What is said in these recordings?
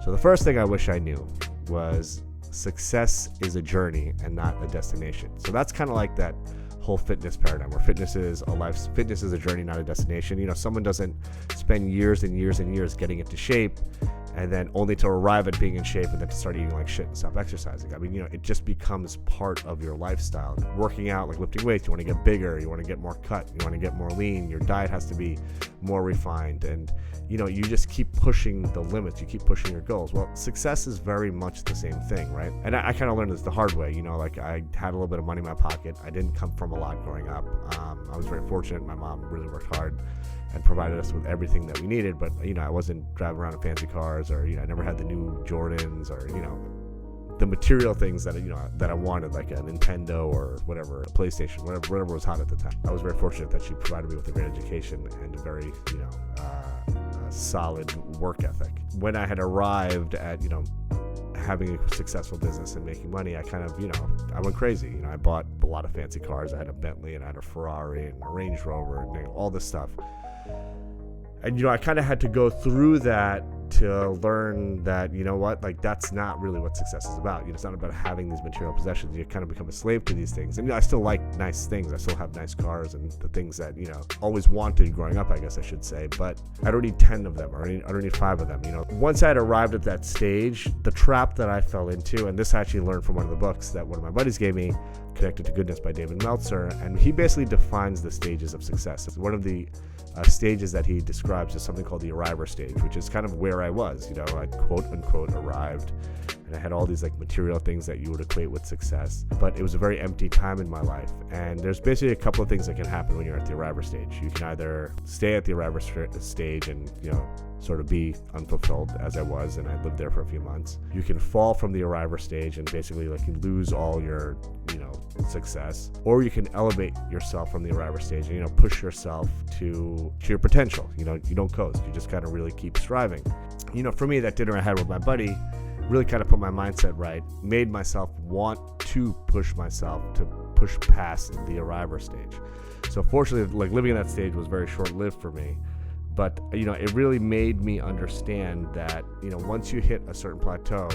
So the first thing I wish I knew was success is a journey and not a destination. So that's kind of like that whole fitness paradigm where fitness is a journey, not a destination. Someone doesn't spend years and years and years getting into shape and then only to arrive at being in shape and then to start eating like shit and stop exercising. It just becomes part of your lifestyle. Working out, like lifting weights, you want to get bigger, you want to get more cut, you want to get more lean, your diet has to be more refined, and you just keep pushing the limits, you keep pushing your goals. Well, success is very much the same thing, right? And I kind of learned this the hard way. Like I had a little bit of money in my pocket. I didn't come from a lot growing up. I was very fortunate. My mom really worked hard and provided us with everything that we needed, but I wasn't driving around in fancy cars, or I never had the new Jordans, or the material things that that I wanted, like a Nintendo or whatever, a PlayStation, whatever was hot at the time. I was very fortunate that she provided me with a great education and a very solid work ethic. When I had arrived at having a successful business and making money, I kind of I went crazy. I bought a lot of fancy cars. I had a Bentley and I had a Ferrari and a Range Rover and all this stuff. And I kind of had to go through that to learn that that's not really what success is about. It's not about having these material possessions. You kind of become a slave to these things. And I still like nice things. I still have nice cars and the things that always wanted growing up, I guess I should say. But I don't need 10 of them, or I don't need 5 of them. Once I had arrived at that stage, the trap that I fell into, and this I actually learned from one of the books that one of my buddies gave me, Connected to Goodness by David Meltzer, and he basically defines the stages of success. One of the stages that he describes is something called the arriver stage, which is kind of where I was. I quote unquote arrived, and I had all these like material things that you would equate with success, but it was a very empty time in my life. And there's basically a couple of things that can happen when you're at the arriver stage. You can either stay at the arriver stage and sort of be unfulfilled, as I was, and I lived there for a few months. You can fall from the arriver stage and basically like you lose all your success, or you can elevate yourself from the arriver stage and push yourself to your potential. You don't coast, you just kind of really keep striving. For me, that dinner I had with my buddy really kind of put my mindset right, made myself want to push myself to push past the arriver stage. So fortunately, like living in that stage was very short-lived for me. But, it really made me understand that, once you hit a certain plateau,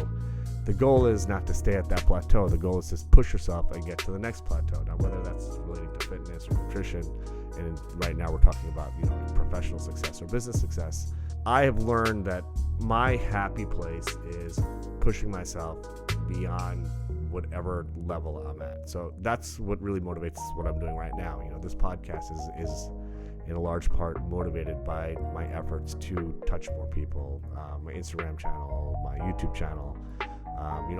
the goal is not to stay at that plateau. The goal is to push yourself and get to the next plateau. Now, whether that's relating to fitness or nutrition, and right now we're talking about, professional success or business success, I have learned that my happy place is pushing myself beyond whatever level I'm at. So that's what really motivates what I'm doing right now. This podcast is in a large part motivated by my efforts to touch more people, my Instagram channel, my YouTube channel,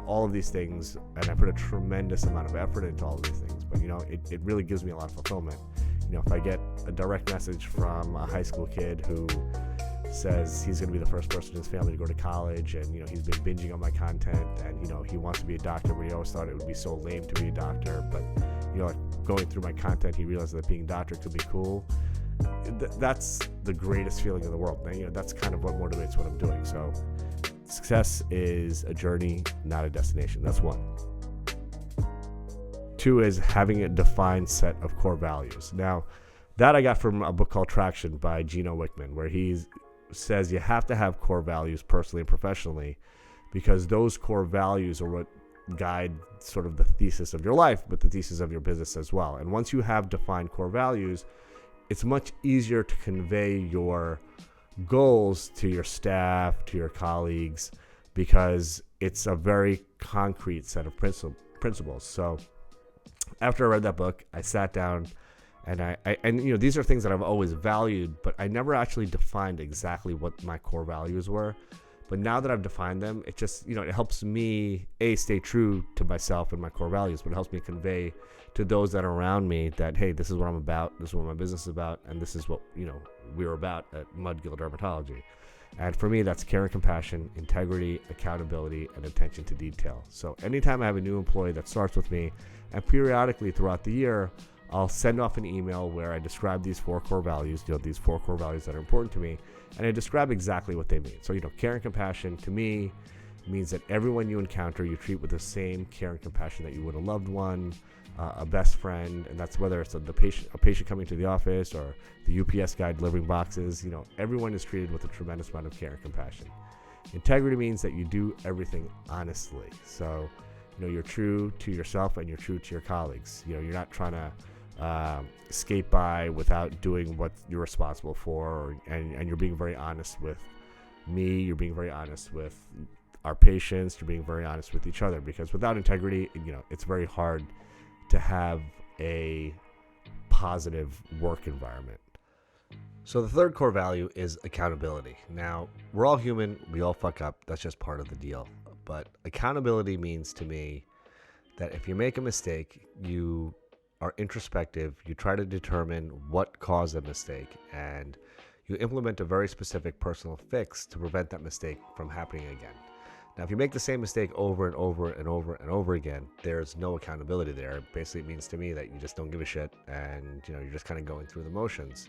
all of these things, and I put a tremendous amount of effort into all of these things, but it really gives me a lot of fulfillment. If I get a direct message from a high school kid who says he's going to be the first person in his family to go to college, and he's been binging on my content, and he wants to be a doctor, but he always thought it would be so lame to be a doctor, but like going through my content, he realized that being a doctor could be cool. That's the greatest feeling in the world. That's kind of what motivates what I'm doing. So success is a journey, not a destination. That's one. 2 is having a defined set of core values. Now, that I got from a book called Traction by Gino Wickman, where he says you have to have core values personally and professionally, because those core values are what guide sort of the thesis of your life, but the thesis of your business as well. And once you have defined core values, it's much easier to convey your goals to your staff, to your colleagues, because it's a very concrete set of principles. So after I read that book, I sat down and these are things that I've always valued, but I never actually defined exactly what my core values were. But now that I've defined them, it just, it helps me, stay true to myself and my core values, but it helps me convey to those that are around me that, hey, this is what I'm about, this is what my business is about, and this is what, we're about at Mudgil Dermatology. And for me, that's care and compassion, integrity, accountability, and attention to detail. So anytime I have a new employee that starts with me, and periodically throughout the year, I'll send off an email where I describe these 4 core values, these 4 core values that are important to me, and I describe exactly what they mean. So, care and compassion to me means that everyone you encounter, you treat with the same care and compassion that you would a loved one, a best friend, and that's whether it's a patient coming to the office or the UPS guy delivering boxes. Everyone is treated with a tremendous amount of care and compassion. Integrity means that you do everything honestly. So, you're true to yourself and you're true to your colleagues. You're not trying to skate by without doing what you're responsible for, and you're being very honest with me. You're being very honest with our patients. You're being very honest with each other, because without integrity, it's very hard to have a positive work environment. So the third core value is accountability. Now, we're all human. We all fuck up. That's just part of the deal. But accountability means to me that if you make a mistake, you are introspective, you try to determine what caused the mistake, and you implement a very specific personal fix to prevent that mistake from happening again. Now, if you make the same mistake over and over and over and over again, there's no accountability there. It basically means to me that you just don't give a shit, and you're just kind of going through the motions.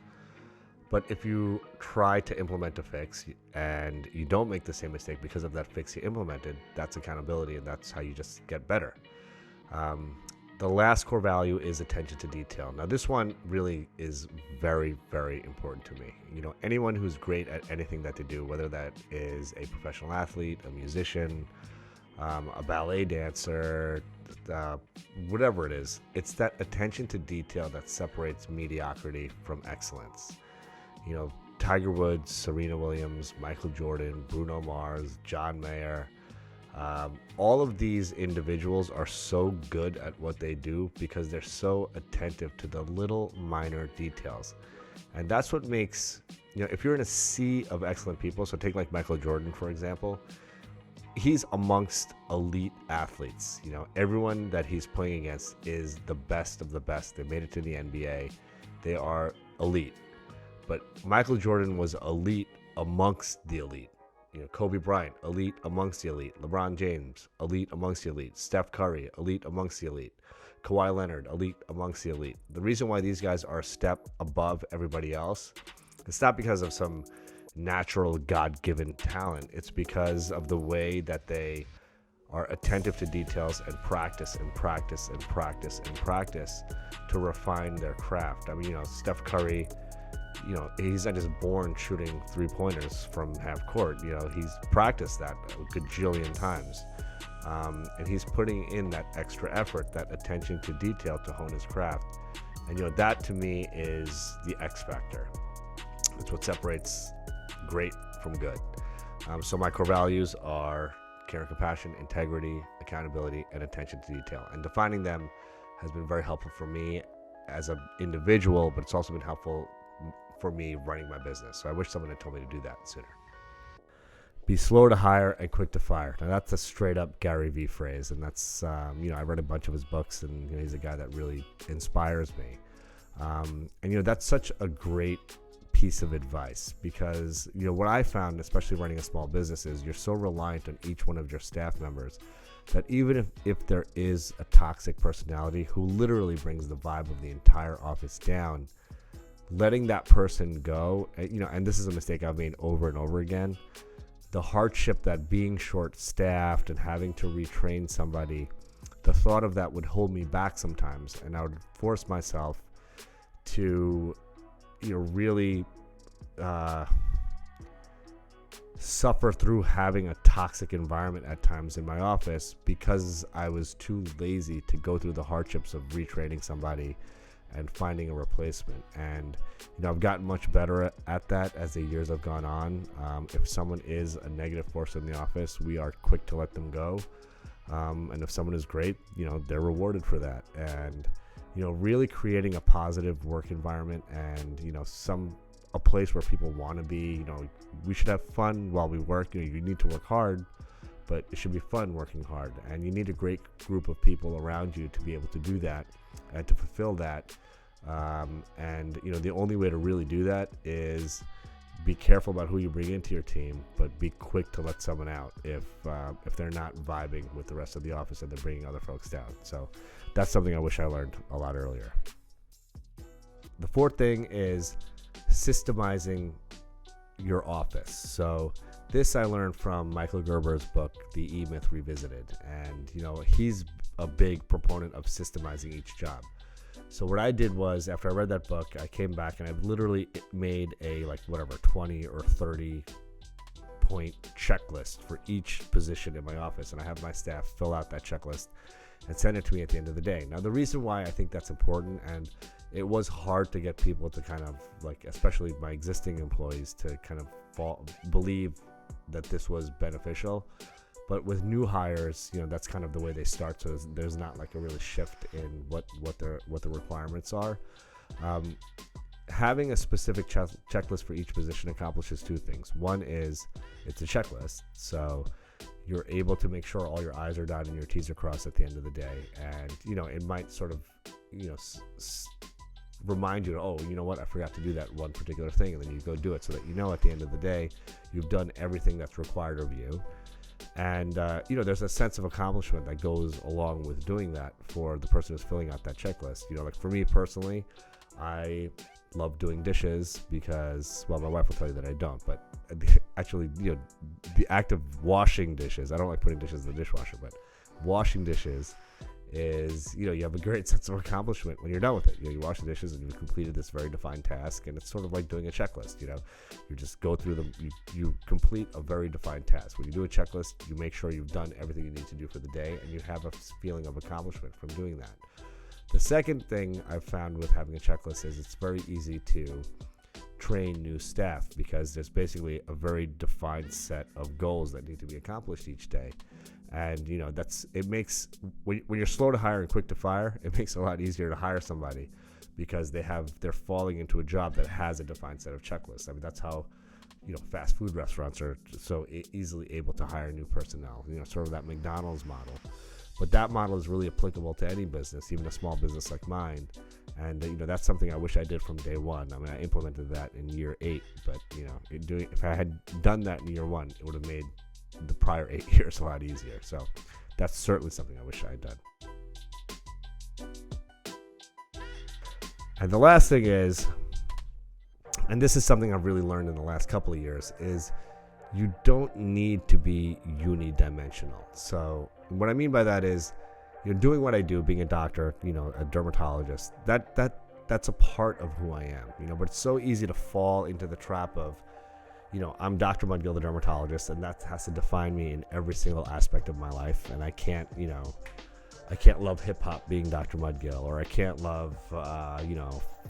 But if you try to implement a fix and you don't make the same mistake because of that fix you implemented, that's accountability, and that's how you just get better. The last core value is attention to detail. Now, this one really is very, very important to me. Anyone who's great at anything that they do, whether that is a professional athlete, a musician, a ballet dancer, whatever it is, it's that attention to detail that separates mediocrity from excellence. Tiger Woods, Serena Williams, Michael Jordan, Bruno Mars, John Mayer, all of these individuals are so good at what they do because they're so attentive to the little minor details. And that's what makes, if you're in a sea of excellent people, so take like Michael Jordan, for example, he's amongst elite athletes. Everyone that he's playing against is the best of the best. They made it to the NBA. They are elite. But Michael Jordan was elite amongst the elite. Kobe Bryant, elite amongst the elite. LeBron James, elite amongst the elite. Steph Curry, elite amongst the elite. Kawhi Leonard, elite amongst the elite. The reason why these guys are a step above everybody else, it's not because of some natural God-given talent. It's because of the way that they are attentive to details and practice and practice and practice and practice to refine their craft. Steph Curry, he's not just born shooting three-pointers from half court. He's practiced that a gajillion times. And he's putting in that extra effort, that attention to detail to hone his craft. And, that to me is the X factor. It's what separates great from good. So my core values are care and compassion, integrity, accountability, and attention to detail. And defining them has been very helpful for me as an individual, but it's also been helpful for me running my business. So I wish someone had told me to do that sooner. Be slow to hire and quick to fire. Now that's a straight up Gary Vee phrase, and that's I read a bunch of his books, and he's a guy that really inspires me. And that's such a great piece of advice, because what I found, especially running a small business, is you're so reliant on each one of your staff members that even if there is a toxic personality who literally brings the vibe of the entire office down, letting that person go, and this is a mistake I've made over and over again, the hardship that being short-staffed and having to retrain somebody, the thought of that would hold me back sometimes, and I would force myself to, really suffer through having a toxic environment at times in my office because I was too lazy to go through the hardships of retraining somebody and finding a replacement. And I've gotten much better at that as the years have gone on. If someone is a negative force in the office, we are quick to let them go. And if someone is great, they're rewarded for that. And really creating a positive work environment and a place where people want to be. We should have fun while we work. You need to work hard, but it should be fun working hard, and you need a great group of people around you to be able to do that and to fulfill that. And the only way to really do that is be careful about who you bring into your team, but be quick to let someone out if they're not vibing with the rest of the office and they're bringing other folks down. So that's something I wish I learned a lot earlier. The fourth thing is systemizing your office. So this I learned from Michael Gerber's book, The E-Myth Revisited. And, he's a big proponent of systemizing each job. So what I did was, after I read that book, I came back and I literally made a 20 or 30 point checklist for each position in my office, and I have my staff fill out that checklist and send it to me at the end of the day. Now, the reason why I think that's important, and it was hard to get people to kind of like, especially my existing employees, to kind of believe that this was beneficial. But with new hires, that's kind of the way they start. So there's not like a really shift in what the requirements are. Having a specific checklist for each position accomplishes two things. One is it's a checklist, so you're able to make sure all your I's are dotted and your T's are crossed at the end of the day. And it might sort of remind you, oh, you know what, I forgot to do that one particular thing, and then you go do it, so that at the end of the day you've done everything that's required of you. And there's a sense of accomplishment that goes along with doing that for the person who's filling out that checklist. Like for me personally, I love doing dishes because, well, my wife will tell you that I don't, but actually, the act of washing dishes, I don't like putting dishes in the dishwasher, but washing dishes is, you have a great sense of accomplishment when you're done with it. You wash the dishes and you've completed this very defined task, and it's sort of like doing a checklist. You just go through them, you complete a very defined task. When you do a checklist, you make sure you've done everything you need to do for the day, and you have a feeling of accomplishment from doing that. The second thing I've found with having a checklist is it's very easy to train new staff, because there's basically a very defined set of goals that need to be accomplished each day. And it makes, when you're slow to hire and quick to fire, it makes it a lot easier to hire somebody, because they're falling into a job that has a defined set of checklists. I mean, that's how fast food restaurants are so easily able to hire new personnel, sort of that McDonald's model. But that model is really applicable to any business, even a small business like mine. And that's something I wish I did from day one. I mean, I implemented that in year 8, but if I had done that in year 1, it would have made the prior 8 years a lot easier. So that's certainly something I wish I had done. And the last thing is, and this is something I've really learned in the last couple of years, is you don't need to be unidimensional. So what I mean by that is, doing what I do, being a doctor, a dermatologist, that's a part of who I am, but it's so easy to fall into the trap of, I'm Dr. Mudgil, the dermatologist, and that has to define me in every single aspect of my life. And I can't love hip hop being Dr. Mudgil, or I can't love,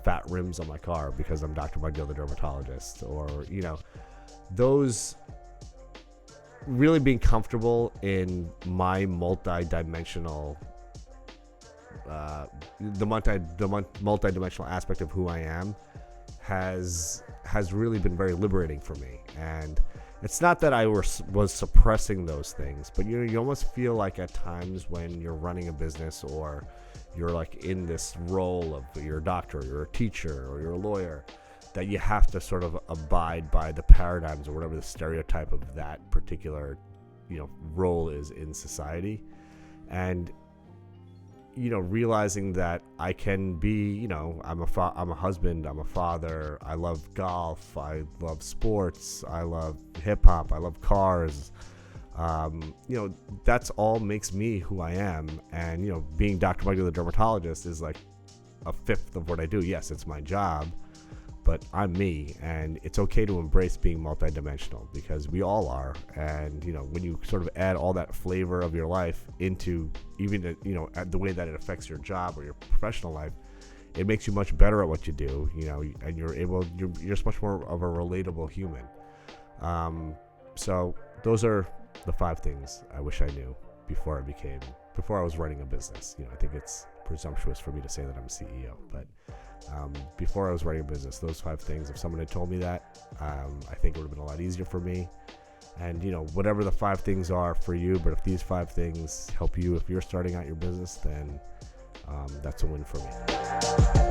fat rims on my car because I'm Dr. Mudgil, the dermatologist, or, those really being comfortable in my multi-dimensional, the multi-dimensional aspect of who I am has really been very liberating for me. And it's not that I was suppressing those things, but you almost feel like at times when you're running a business, or you're like in this role of you're a doctor, you're a teacher, or you're a lawyer, that you have to sort of abide by the paradigms or whatever the stereotype of that particular, role is in society. And, realizing that I can be, I'm a husband, I'm a father, I love golf, I love sports, I love hip hop, I love cars. That's all makes me who I am. And, being Dr. Mudgil, the dermatologist, is like a fifth of what I do. Yes, it's my job, but I'm me, and it's okay to embrace being multidimensional, because we all are. And when you sort of add all that flavor of your life into even the way that it affects your job or your professional life, it makes you much better at what you do. And you're just much more of a relatable human. So those are the 5 things I wish I knew before I was running a business. I think it's presumptuous for me to say that I'm a CEO, but before I was running a business, those 5 things, if someone had told me that, I think it would have been a lot easier for me. And whatever the 5 things are for you, but if these 5 things help you if you're starting out your business, then that's a win for me.